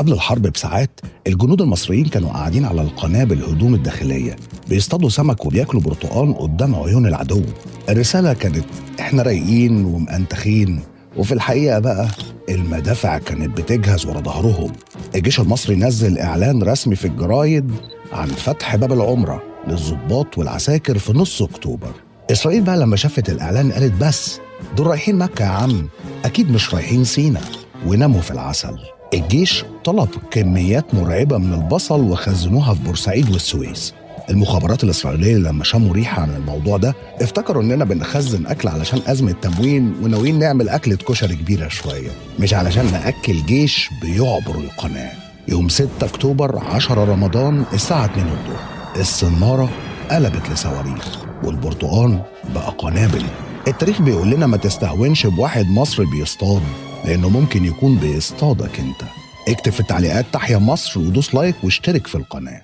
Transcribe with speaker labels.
Speaker 1: قبل الحرب بساعات الجنود المصريين كانوا قاعدين على القناة بالهدوم الداخلية بيصطادوا سمك وبياكلوا برتقان قدام عيون العدو. الرسالة كانت احنا رايقين ومأنتخين، وفي الحقيقة بقى المدافع كانت بتجهز ورا ظهرهم. الجيش المصري نزل إعلان رسمي في الجرايد عن فتح باب العمرة للضباط والعساكر في نص أكتوبر. إسرائيل بقى لما شافت الإعلان قالت بس دول رايحين مكة يا عم، أكيد مش رايحين سينا، وناموا في العسل. الجيش طلب كميات مرعبة من البصل وخزنوها في بورسعيد والسويس. المخابرات الإسرائيلية لما شموا ريحة عن الموضوع ده افتكروا إننا بنخزن أكل علشان أزمة تموين وناويين نعمل أكلة كشري كبيرة شوية، مش علشان نأكل جيش بيعبر القناة. يوم 6 أكتوبر 10 رمضان الساعة 2 الظهر الصنارة قلبت لصواريخ والبرتقان بقى قنابل. التاريخ بيقول لنا ما تستهونش بواحد مصري بيصطاد، لأنه ممكن يكون بيصطادك أنت. اكتب في التعليقات تحيا مصر ودوس لايك واشترك في القناة.